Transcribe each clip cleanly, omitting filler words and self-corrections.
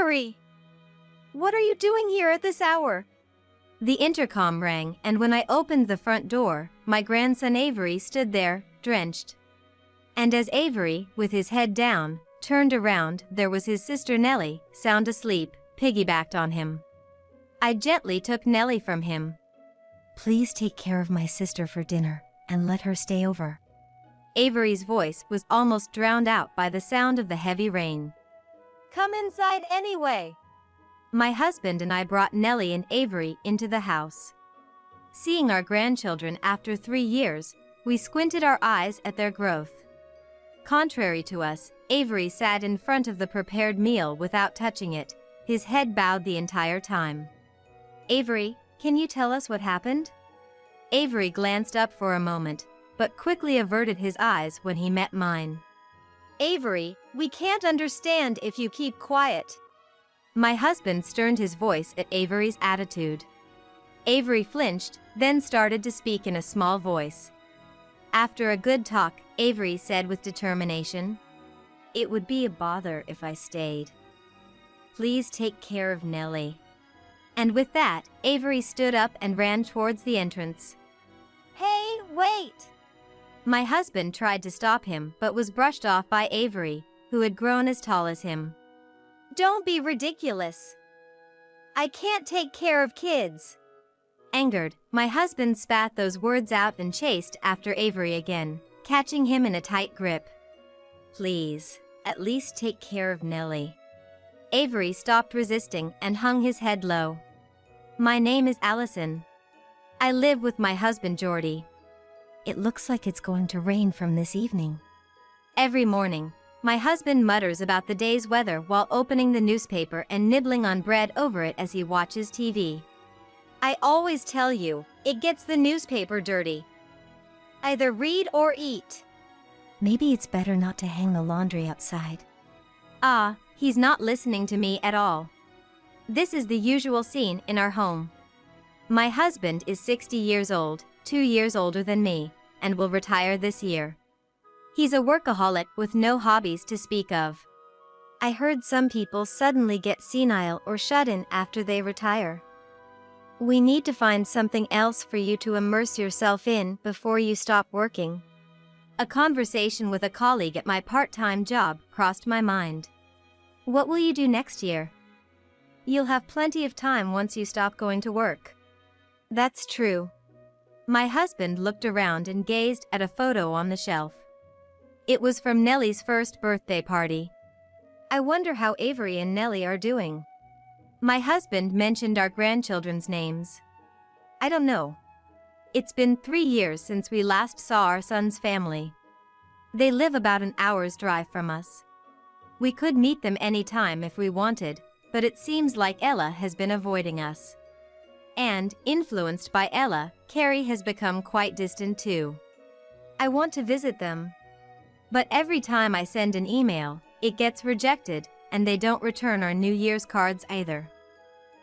Avery! What are you doing here at this hour? The intercom rang, and when I opened the front door, my grandson Avery stood there, drenched. And as Avery, with his head down, turned around, there was his sister Nellie, sound asleep, piggybacked on him. I gently took Nellie from him. Please take care of my sister for dinner, and let her stay over. Avery's voice was almost drowned out by the sound of the heavy rain. Come inside anyway. My husband and I brought Nellie and Avery into the house. Seeing our grandchildren after 3 years, we squinted our eyes at their growth. Contrary to us, Avery sat in front of the prepared meal without touching it, his head bowed the entire time. Avery, can you tell us what happened? Avery glanced up for a moment, but quickly averted his eyes when he met mine. Avery, we can't understand if you keep quiet. My husband sterned his voice at Avery's attitude. Avery flinched, then started to speak in a small voice. After a good talk, Avery said with determination, "It would be a bother if I stayed. Please take care of Nellie." And with that, Avery stood up and ran towards the entrance. Hey, wait! My husband tried to stop him but was brushed off by Avery, who had grown as tall as him. Don't be ridiculous. I can't take care of kids. Angered, my husband spat those words out and chased after Avery again, catching him in a tight grip. Please, at least take care of Nellie. Avery stopped resisting and hung his head low. My name is Allison. I live with my husband Jordy. It looks like it's going to rain from this evening. Every morning, my husband mutters about the day's weather while opening the newspaper and nibbling on bread over it as he watches TV. I always tell you, it gets the newspaper dirty. Either read or eat. Maybe it's better not to hang the laundry outside. Ah, he's not listening to me at all. This is the usual scene in our home. My husband is 60 years old, 2 years older than me, and will retire this year. He's a workaholic with no hobbies to speak of. I heard some people suddenly get senile or shut in after they retire. We need to find something else for you to immerse yourself in before you stop working. A conversation with a colleague at my part-time job crossed my mind. What will you do next year? You'll have plenty of time once you stop going to work. That's true. My husband looked around and gazed at a photo on the shelf. It was from Nellie's first birthday party. I wonder how Avery and Nellie are doing. My husband mentioned our grandchildren's names. I don't know. It's been 3 years since we last saw our son's family. They live about an hour's drive from us. We could meet them any time if we wanted, but it seems like Ella has been avoiding us. And, influenced by Ella, Carrie has become quite distant too. I want to visit them. But every time I send an email, it gets rejected, and they don't return our New Year's cards either.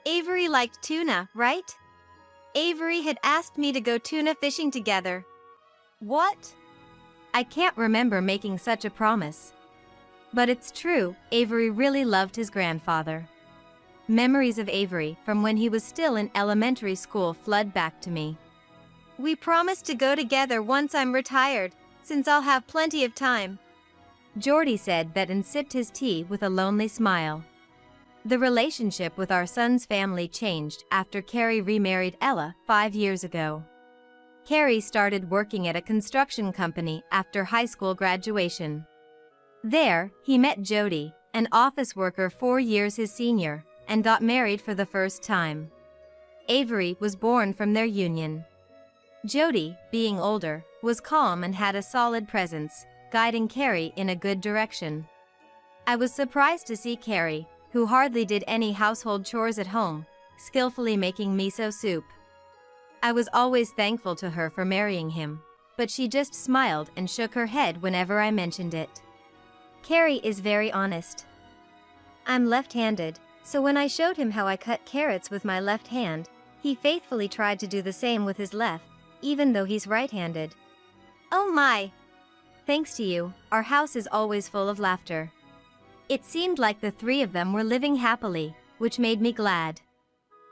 Avery liked tuna, right? Avery had asked me to go tuna fishing together. What? I can't remember making such a promise. But it's true, Avery really loved his grandfather. Memories of Avery from when he was still in elementary school flood back to me. We promised to go together once I'm retired, since I'll have plenty of time. Jordy said that and sipped his tea with a lonely smile. The relationship with our son's family changed after Carrie remarried Ella 5 years ago. Carrie started working at a construction company after high school graduation. There, he met Jody, an office worker 4 years his senior, and got married for the first time. Avery was born from their union. Jody, being older, was calm and had a solid presence, guiding Carrie in a good direction. I was surprised to see Carrie, who hardly did any household chores at home, skillfully making miso soup. I was always thankful to her for marrying him, but she just smiled and shook her head whenever I mentioned it. Carrie is very honest. I'm left-handed, so when I showed him how I cut carrots with my left hand, he faithfully tried to do the same with his left, even though he's right-handed. Oh my! Thanks to you, our house is always full of laughter. It seemed like the three of them were living happily, which made me glad.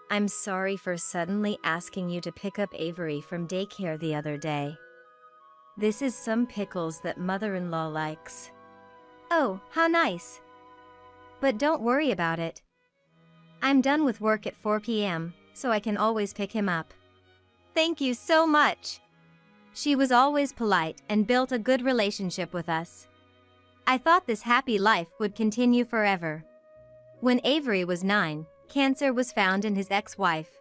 I'm sorry for suddenly asking you to pick up Avery from daycare the other day. This is some pickles that mother-in-law likes. Oh, how nice. But don't worry about it. I'm done with work at 4 p.m., so I can always pick him up. Thank you so much. She was always polite and built a good relationship with us. I thought this happy life would continue forever. When Avery was 9, cancer was found in his ex-wife.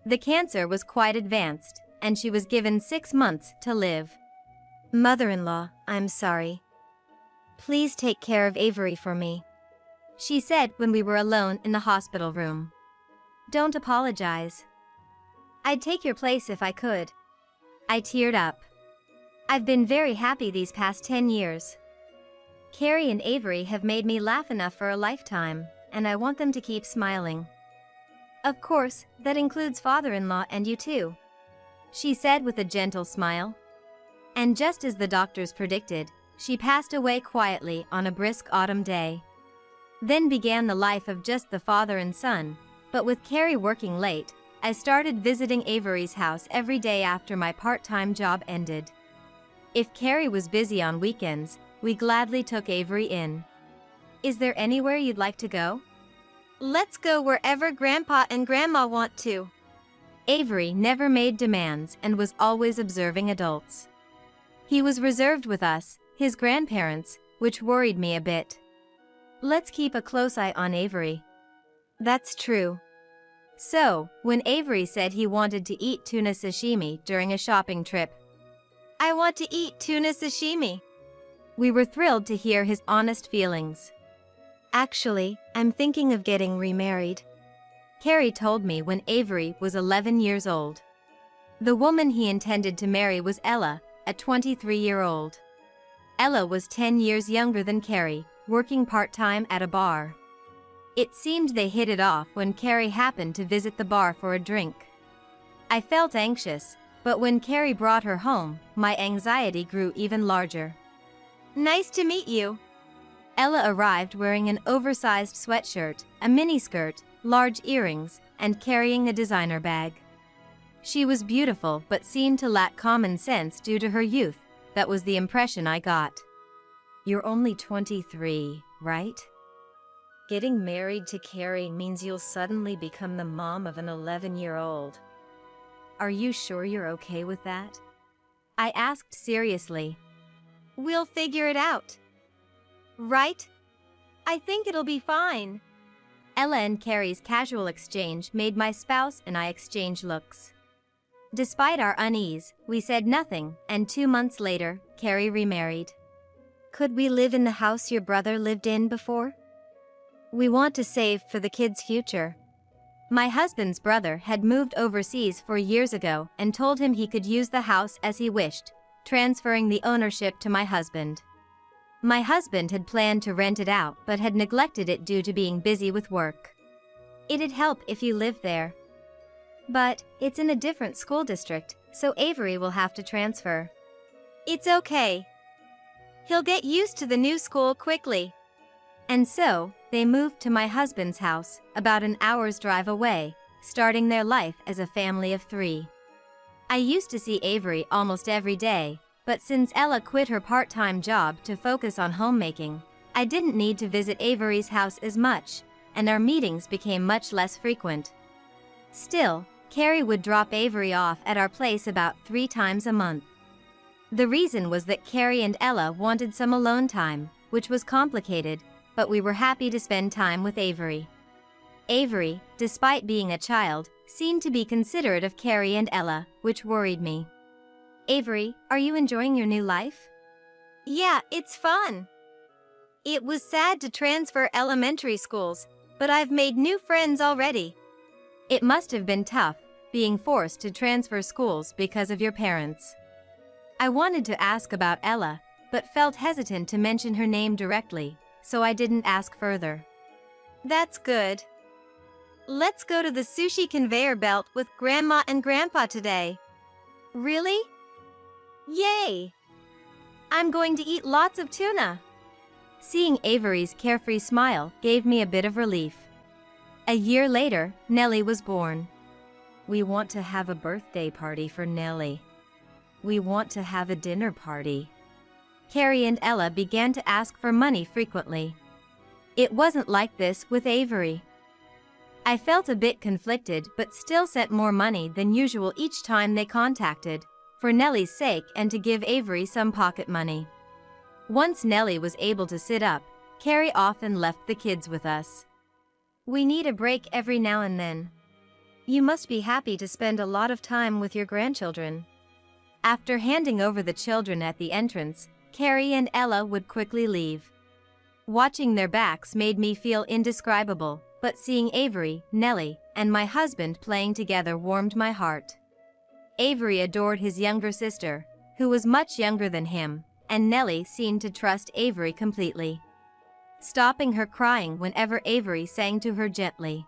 The cancer was quite advanced, and she was given 6 months to live. Mother-in-law, I'm sorry. Please take care of Avery for me, she said when we were alone in the hospital room. Don't apologize. I'd take your place if I could. I teared up. I've been very happy these past 10 years. Carrie and Avery have made me laugh enough for a lifetime, and I want them to keep smiling. Of course, that includes father-in-law and you too, she said with a gentle smile. And just as the doctors predicted, she passed away quietly on a brisk autumn day. Then began the life of just the father and son, but with Carrie working late, I started visiting Avery's house every day after my part-time job ended. If Carrie was busy on weekends, we gladly took Avery in. Is there anywhere you'd like to go? Let's go wherever Grandpa and Grandma want to. Avery never made demands and was always observing adults. He was reserved with us, his grandparents, which worried me a bit. Let's keep a close eye on Avery. That's true. So, when Avery said he wanted to eat tuna sashimi during a shopping trip, I want to eat tuna sashimi. We were thrilled to hear his honest feelings. Actually, I'm thinking of getting remarried, Carrie told me when Avery was 11 years old. The woman he intended to marry was Ella, a 23-year-old. Ella was 10 years younger than Carrie, working part-time at a bar. It seemed they hit it off when Carrie happened to visit the bar for a drink. I felt anxious, but when Carrie brought her home, my anxiety grew even larger. Nice to meet you. Ella arrived wearing an oversized sweatshirt, a miniskirt, large earrings, and carrying a designer bag. She was beautiful but seemed to lack common sense due to her youth. That was the impression I got. You're only 23, right? Getting married to Carrie means you'll suddenly become the mom of an 11-year-old. Are you sure you're okay with that? I asked seriously. We'll figure it out. Right? I think it'll be fine. Ella and Carrie's casual exchange made my spouse and I exchange looks. Despite our unease, we said nothing, and 2 months later, Carrie remarried. Could we live in the house your brother lived in before? We want to save for the kids' future. My husband's brother had moved overseas 4 years ago and told him he could use the house as he wished, transferring the ownership to my husband. My husband had planned to rent it out but had neglected it due to being busy with work. It'd help if you lived there. But it's in a different school district, so Avery will have to transfer. It's okay. He'll get used to the new school quickly. And so, they moved to my husband's house, about an hour's drive away, starting their life as a family of 3. I used to see Avery almost every day, but since Ella quit her part-time job to focus on homemaking, I didn't need to visit Avery's house as much, and our meetings became much less frequent. Still, Carrie would drop Avery off at our place about 3 times a month. The reason was that Carrie and Ella wanted some alone time, which was complicated, but we were happy to spend time with Avery. Avery, despite being a child, seemed to be considerate of Carrie and Ella, which worried me. Avery, are you enjoying your new life? Yeah, it's fun. It was sad to transfer elementary schools, but I've made new friends already. It must have been tough, being forced to transfer schools because of your parents. I wanted to ask about Ella, but felt hesitant to mention her name directly, so I didn't ask further. That's good. Let's go to the sushi conveyor belt with Grandma and Grandpa today. Really? Yay! I'm going to eat lots of tuna. Seeing Avery's carefree smile gave me a bit of relief. A year later, Nellie was born. We want to have a birthday party for Nellie. We want to have a dinner party. Carrie and Ella began to ask for money frequently. It wasn't like this with Avery. I felt a bit conflicted but still sent more money than usual each time they contacted, for Nellie's sake and to give Avery some pocket money. Once Nellie was able to sit up, Carrie often left the kids with us. We need a break every now and then. You must be happy to spend a lot of time with your grandchildren. After handing over the children at the entrance, Carrie and Ella would quickly leave. Watching their backs made me feel indescribable, but seeing Avery, Nellie, and my husband playing together warmed my heart. Avery adored his younger sister, who was much younger than him, and Nellie seemed to trust Avery completely, stopping her crying whenever Avery sang to her gently.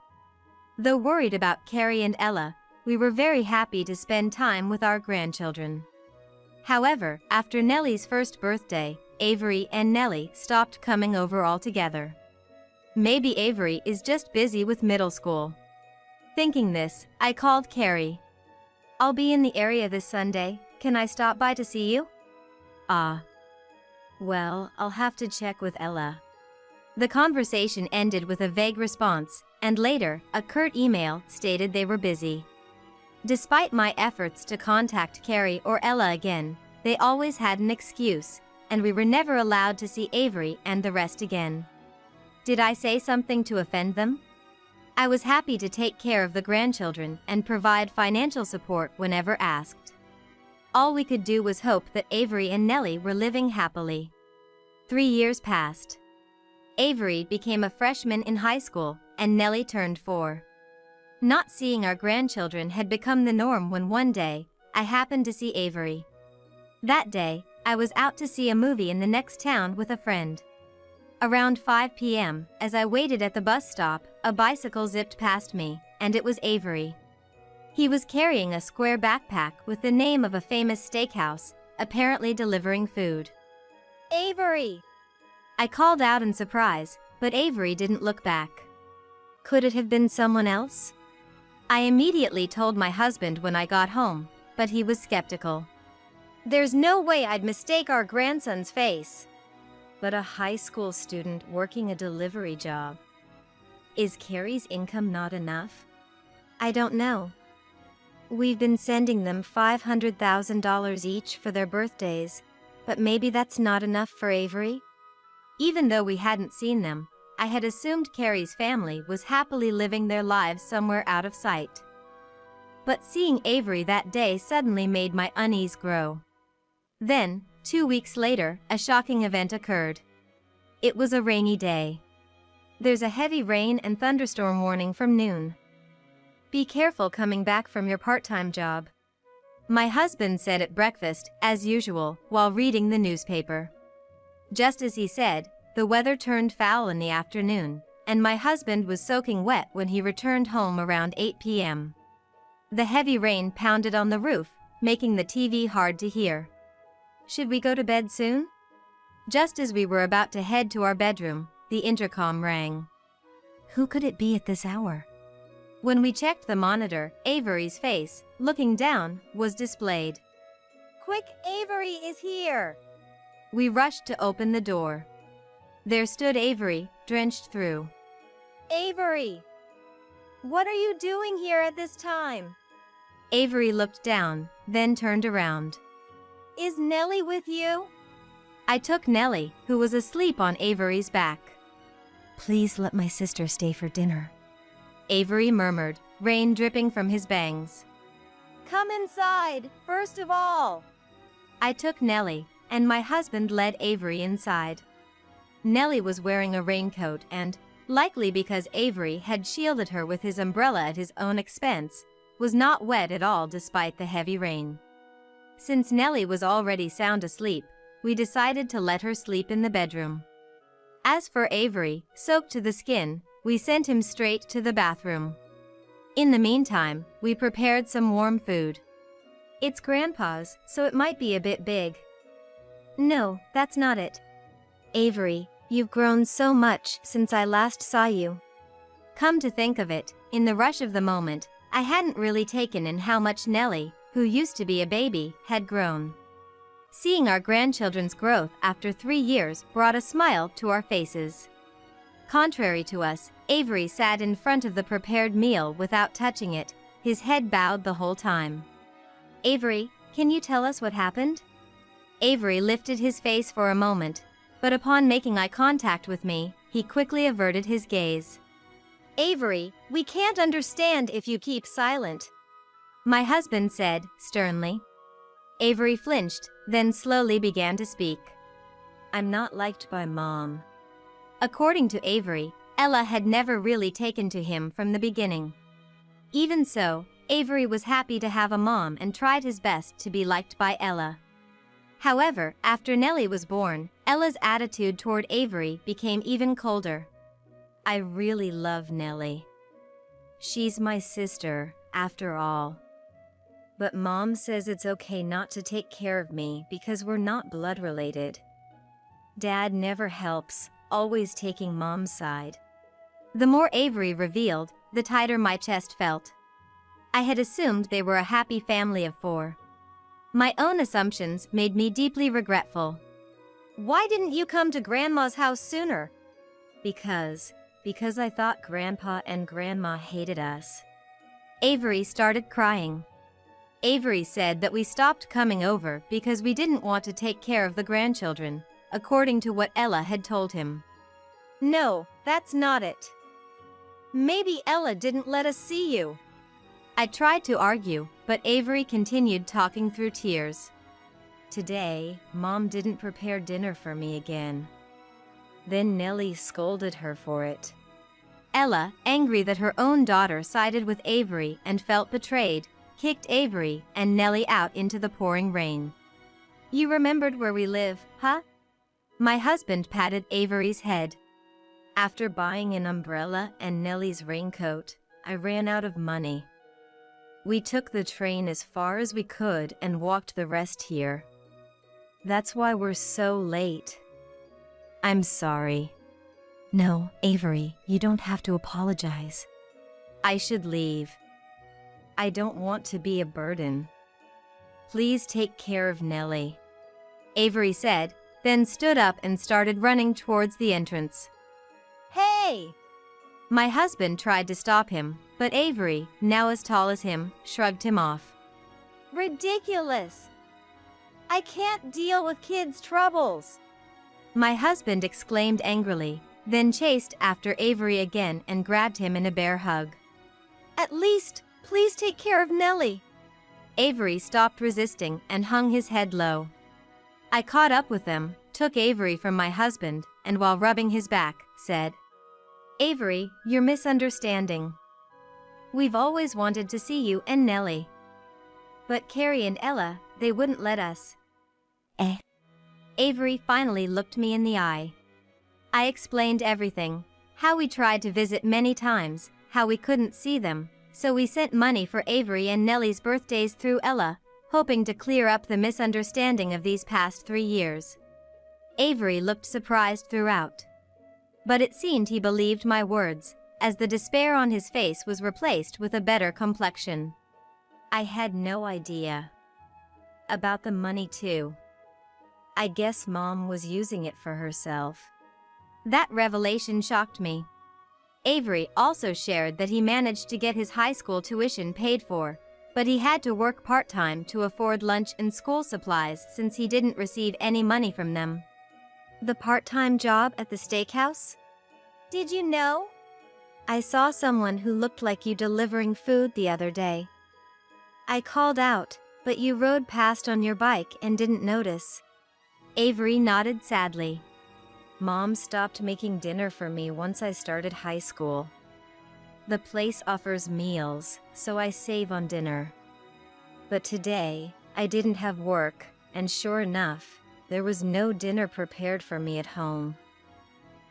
Though worried about Carrie and Ella, we were very happy to spend time with our grandchildren. However, after Nellie's first birthday, Avery and Nellie stopped coming over altogether. Maybe Avery is just busy with middle school. Thinking this, I called Carrie. I'll be in the area this Sunday. Can I stop by to see you? Well, I'll have to check with Ella. The conversation ended with a vague response, and later, a curt email stated they were busy. Despite my efforts to contact Carrie or Ella again, they always had an excuse, and we were never allowed to see Avery and the rest again. Did I say something to offend them? I was happy to take care of the grandchildren and provide financial support whenever asked. All we could do was hope that Avery and Nellie were living happily. 3 years passed. Avery became a freshman in high school, and Nellie turned 4. Not seeing our grandchildren had become the norm when one day, I happened to see Avery. That day, I was out to see a movie in the next town with a friend. Around 5 p.m., as I waited at the bus stop, a bicycle zipped past me, and it was Avery. He was carrying a square backpack with the name of a famous steakhouse, apparently delivering food. Avery! I called out in surprise, but Avery didn't look back. Could it have been someone else? I immediately told my husband when I got home, but he was skeptical. There's no way I'd mistake our grandson's face. But a high school student working a delivery job. Is Carrie's income not enough? I don't know. We've been sending them $500,000 each for their birthdays, but maybe that's not enough for Avery? Even though we hadn't seen them, I had assumed Carrie's family was happily living their lives somewhere out of sight. But seeing Avery that day suddenly made my unease grow. Then, 2 weeks later, a shocking event occurred. It was a rainy day. There's a heavy rain and thunderstorm warning from noon. Be careful coming back from your part-time job. My husband said at breakfast, as usual, while reading the newspaper. Just as he said, the weather turned foul in the afternoon, and my husband was soaking wet when he returned home around 8 p.m. The heavy rain pounded on the roof, making the TV hard to hear. Should we go to bed soon? Just as we were about to head to our bedroom, the intercom rang. Who could it be at this hour? When we checked the monitor, Avery's face, looking down, was displayed. Quick, Avery is here! We rushed to open the door. There stood Avery, drenched through. Avery! What are you doing here at this time? Avery looked down, then turned around. Is Nellie with you? I took Nellie, who was asleep on Avery's back. Please let my sister stay for dinner. Avery murmured, rain dripping from his bangs. Come inside, first of all. I took Nellie, and my husband led Avery inside. Nellie was wearing a raincoat and, likely because Avery had shielded her with his umbrella at his own expense, was not wet at all despite the heavy rain. Since Nellie was already sound asleep, we decided to let her sleep in the bedroom. As for Avery, soaked to the skin, we sent him straight to the bathroom. In the meantime, we prepared some warm food. It's Grandpa's, so it might be a bit big. No, that's not it. Avery, You've grown so much since I last saw you. Come to think of it, in the rush of the moment, I hadn't really taken in how much Nellie, who used to be a baby, had grown. Seeing our grandchildren's growth after 3 years brought a smile to our faces. Contrary to us, Avery sat in front of the prepared meal without touching it, his head bowed the whole time. Avery, can you tell us what happened? Avery lifted his face for a moment, but upon making eye contact with me, he quickly averted his gaze. Avery, we can't understand if you keep silent, my husband said, sternly. Avery flinched, then slowly began to speak. I'm not liked by Mom. According to Avery, Ella had never really taken to him from the beginning. Even so, Avery was happy to have a mom and tried his best to be liked by Ella. However, after Nellie was born, Ella's attitude toward Avery became even colder. I really love Nellie. She's my sister, after all. But Mom says it's okay not to take care of me because we're not blood related. Dad never helps, always taking Mom's side. The more Avery revealed, the tighter my chest felt. I had assumed they were a happy family of 4. My own assumptions made me deeply regretful. Why didn't you come to Grandma's house sooner? Because I thought Grandpa and Grandma hated us. Avery started crying. Avery said that we stopped coming over because we didn't want to take care of the grandchildren, according to what Ella had told him. No, that's not it. Maybe Ella didn't let us see you. I tried to argue, but Avery continued talking through tears. Today, Mom didn't prepare dinner for me again. Then Nellie scolded her for it. Ella, angry that her own daughter sided with Avery and felt betrayed, kicked Avery and Nellie out into the pouring rain. You remembered where we live, huh? My husband patted Avery's head. After buying an umbrella and Nellie's raincoat, I ran out of money. We took the train as far as we could and walked the rest here. That's why we're so late. I'm sorry. No, Avery, you don't have to apologize. I should leave. I don't want to be a burden. Please take care of Nellie, Avery said, then stood up and started running towards the entrance. Hey! My husband tried to stop him, but Avery, now as tall as him, shrugged him off. Ridiculous! I can't deal with kids' troubles, my husband exclaimed angrily, then chased after Avery again and grabbed him in a bear hug. At least, please take care of Nellie. Avery stopped resisting and hung his head low. I caught up with them, took Avery from my husband, and while rubbing his back, said, Avery, you're misunderstanding. We've always wanted to see you and Nellie. But Carrie and Ella, they wouldn't let us. Avery finally looked me in the eye. I explained everything, how we tried to visit many times, how we couldn't see them, so we sent money for Avery and Nellie's birthdays through Ella, hoping to clear up the misunderstanding of these past 3 years. Avery looked surprised throughout. But it seemed he believed my words, as the despair on his face was replaced with a better complexion. I had no idea. About the money too. I guess Mom was using it for herself. That revelation shocked me. Avery also shared that he managed to get his high school tuition paid for, but he had to work part-time to afford lunch and school supplies since he didn't receive any money from them. The part-time job at the steakhouse? Did you know? I saw someone who looked like you delivering food the other day. I called out, but you rode past on your bike and didn't notice. Avery nodded sadly. Mom stopped making dinner for me once I started high school. The place offers meals, so I save on dinner. But today, I didn't have work, and sure enough, there was no dinner prepared for me at home.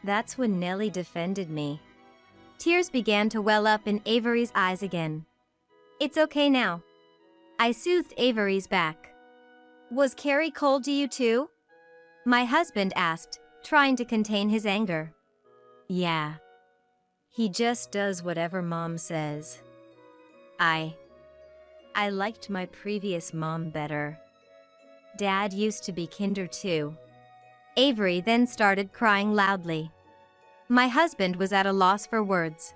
That's when Nellie defended me. Tears began to well up in Avery's eyes again. It's okay now. I soothed Avery's back. Was Carrie cold to you too? My husband asked, trying to contain his anger. Yeah. He just does whatever mom says. I liked my previous mom better. Dad used to be kinder too. Avery then started crying loudly. My husband was at a loss for words.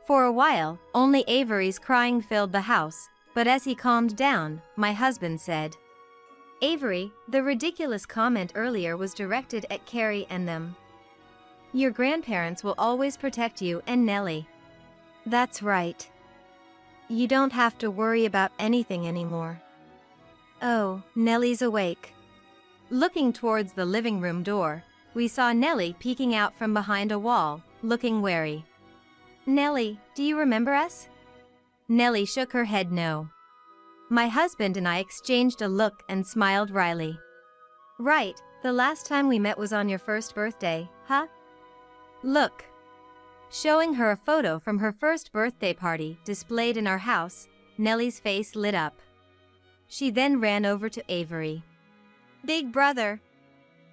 For a while, only Avery's crying filled the house, but as he calmed down, my husband said, Avery, the ridiculous comment earlier was directed at Carrie and them. Your grandparents will always protect you and Nellie. That's right. You don't have to worry about anything anymore. Oh, Nellie's awake. Looking towards the living room door, we saw Nellie peeking out from behind a wall, looking wary. Nellie, do you remember us? Nellie shook her head no. My husband and I exchanged a look and smiled wryly. Right, the last time we met was on your first birthday, huh? Look. Showing her a photo from her first birthday party displayed in our house, Nellie's face lit up. She then ran over to Avery. Big brother.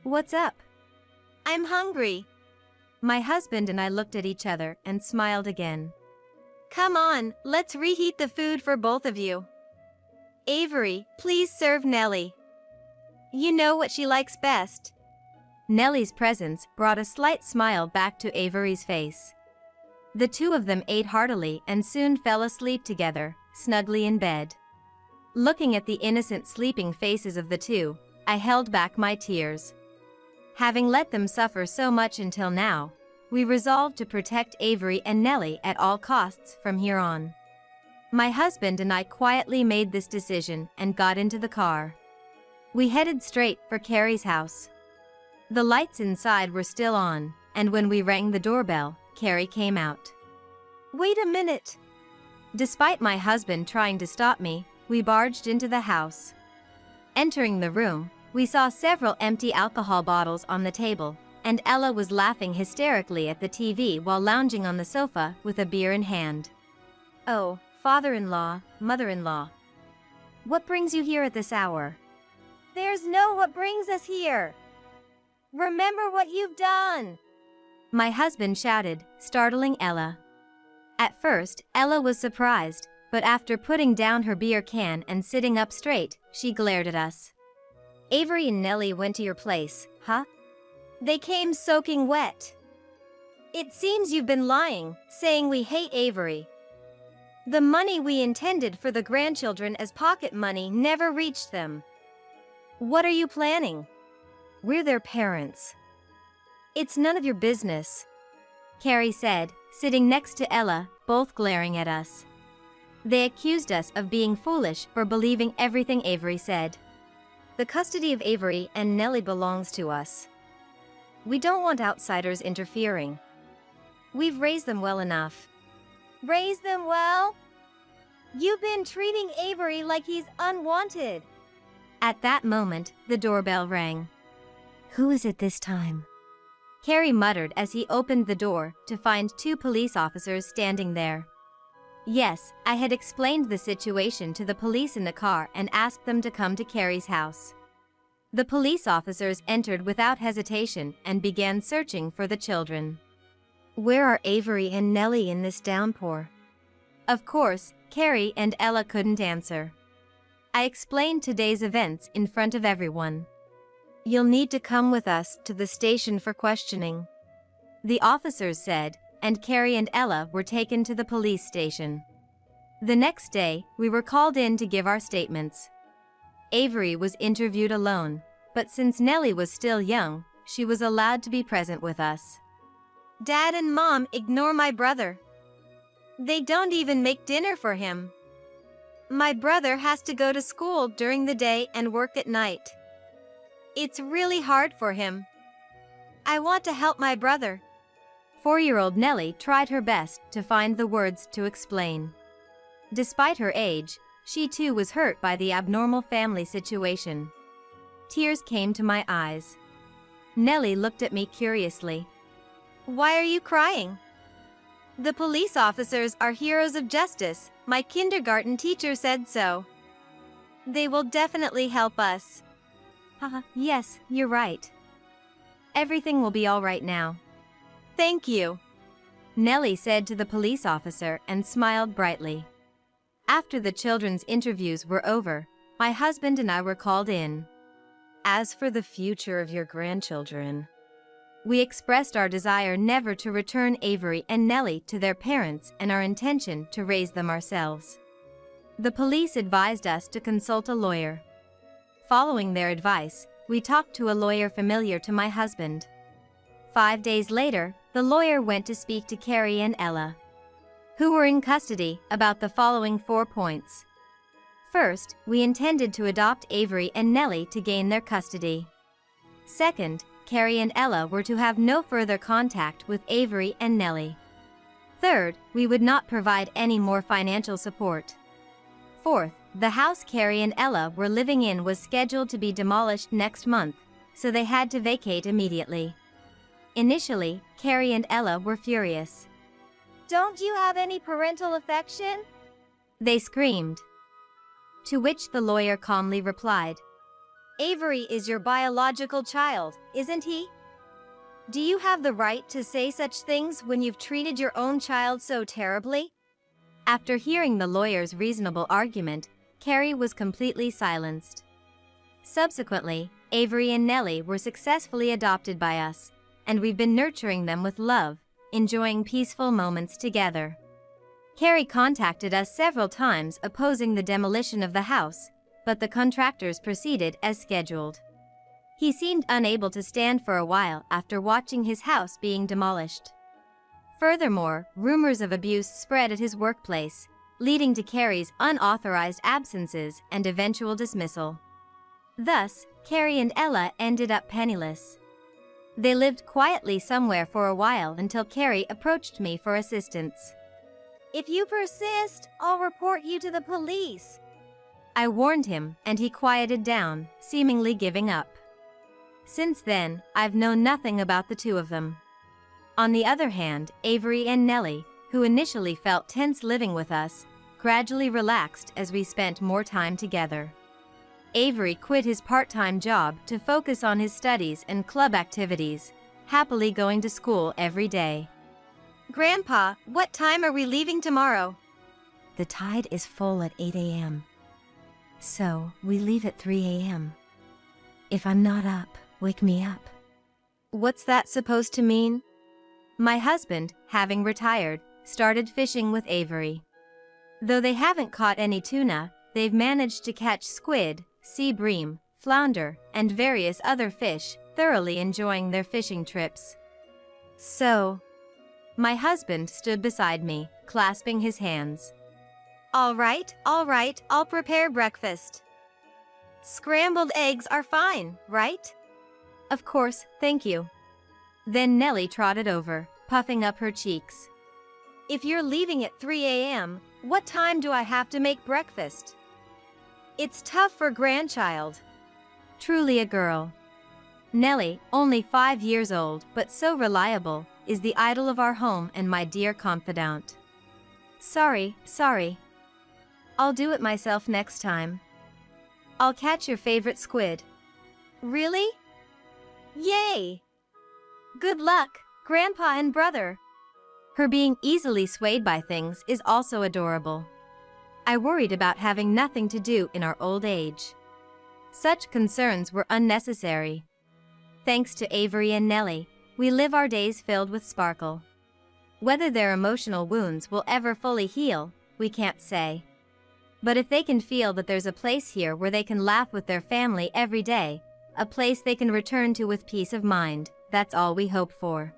What's up? I'm hungry. My husband and I looked at each other and smiled again. Come on, let's reheat the food for both of you. Avery, please serve Nellie. You know what she likes best. Nellie's presence brought a slight smile back to Avery's face. The two of them ate heartily and soon fell asleep together, snugly in bed. Looking at the innocent sleeping faces of the two, I held back my tears. Having let them suffer so much until now, we resolved to protect Avery and Nellie at all costs from here on. My husband and I quietly made this decision and got into the car. We headed straight for Carrie's house. The lights inside were still on, and when we rang the doorbell, Carrie came out. Wait a minute. Despite my husband trying to stop me, we barged into the house. Entering the room, we saw several empty alcohol bottles on the table, and Ella was laughing hysterically at the TV while lounging on the sofa with a beer in hand. Oh, father-in-law, mother-in-law. What brings you here at this hour? There's no what brings us here. Remember what you've done. My husband shouted, startling Ella. At first, Ella was surprised, but after putting down her beer can and sitting up straight, she glared at us. Avery and Nellie went to your place, huh? They came soaking wet. It seems you've been lying, saying we hate Avery. The money we intended for the grandchildren as pocket money never reached them. What are you planning? We're their parents. It's none of your business, Carrie said, sitting next to Ella, both glaring at us. They accused us of being foolish for believing everything Avery said. The custody of Avery and Nellie belongs to us. We don't want outsiders interfering. We've raised them well enough. Raised them well? You've been treating Avery like he's unwanted. At that moment, the doorbell rang. Who is it this time? Carrie muttered as he opened the door to find two police officers standing there. Yes, I had explained the situation to the police in the car and asked them to come to Carrie's house. The police officers entered without hesitation and began searching for the children. Where are Avery and Nellie in this downpour? Of course, Carrie and Ella couldn't answer. I explained today's events in front of everyone. You'll need to come with us to the station for questioning, the officers said, and Carrie and Ella were taken to the police station. The next day, we were called in to give our statements. Avery was interviewed alone, but since Nellie was still young, she was allowed to be present with us. Dad and Mom ignore my brother. They don't even make dinner for him. My brother has to go to school during the day and work at night. It's really hard for him. I want to help my brother. 4-year-old Nellie tried her best to find the words to explain. Despite her age, she too was hurt by the abnormal family situation. Tears came to my eyes. Nellie looked at me curiously. Why are you crying? The police officers are heroes of justice. My kindergarten teacher said so. They will definitely help us. Yes, you're right. Everything will be all right now. Thank you, Nellie said to the police officer and smiled brightly. After the children's interviews were over, my husband and I were called in. As for the future of your grandchildren, we expressed our desire never to return Avery and Nellie to their parents and our intention to raise them ourselves. The police advised us to consult a lawyer. Following their advice, we talked to a lawyer familiar to my husband. 5 days later, the lawyer went to speak to Carrie and Ella, who were in custody, about the following 4 points. First, we intended to adopt Avery and Nellie to gain their custody. Second, Carrie and Ella were to have no further contact with Avery and Nellie. Third, we would not provide any more financial support. Fourth, the house Carrie and Ella were living in was scheduled to be demolished next month, so they had to vacate immediately. Initially, Carrie and Ella were furious. "Don't you have any parental affection?" they screamed. To which the lawyer calmly replied, "Avery is your biological child, isn't he? Do you have the right to say such things when you've treated your own child so terribly?" After hearing the lawyer's reasonable argument, Carrie was completely silenced. Subsequently, Avery and Nellie were successfully adopted by us, and we've been nurturing them with love, enjoying peaceful moments together. Carrie contacted us several times opposing the demolition of the house, but the contractors proceeded as scheduled. He seemed unable to stand for a while after watching his house being demolished. Furthermore, rumors of abuse spread at his workplace, leading to Carrie's unauthorized absences and eventual dismissal. Thus, Carrie and Ella ended up penniless. They lived quietly somewhere for a while until Carrie approached me for assistance. "If you persist, I'll report you to the police," I warned him, and he quieted down, seemingly giving up. Since then, I've known nothing about the two of them. On the other hand, Avery and Nellie, who initially felt tense living with us, gradually relaxed as we spent more time together. Avery quit his part-time job to focus on his studies and club activities, happily going to school every day. "Grandpa, what time are we leaving tomorrow?" "The tide is full at 8 a.m. So, we leave at 3 a.m. If I'm not up, wake me up." What's that supposed to mean? My husband, having retired, started fishing with Avery. Though they haven't caught any tuna, they've managed to catch squid, sea bream, flounder, and various other fish, thoroughly enjoying their fishing trips. So, my husband stood beside me, clasping his hands. All right, I'll prepare breakfast. Scrambled eggs are fine, right?" Of course, thank you. Then Nellie trotted over, puffing up her cheeks. "If you're leaving at 3 a.m., what time do I have to make breakfast? It's tough for grandchild." Truly a girl. Nellie, only 5 years old but so reliable, is the idol of our home and my dear confidant. Sorry. I'll do it myself next time. I'll catch your favorite squid. "Really? Yay! Good luck, Grandpa and brother." Her being easily swayed by things is also adorable. I worried about having nothing to do in our old age. Such concerns were unnecessary. Thanks to Avery and Nellie, we live our days filled with sparkle. Whether their emotional wounds will ever fully heal, we can't say. But if they can feel that there's a place here where they can laugh with their family every day, a place they can return to with peace of mind, that's all we hope for.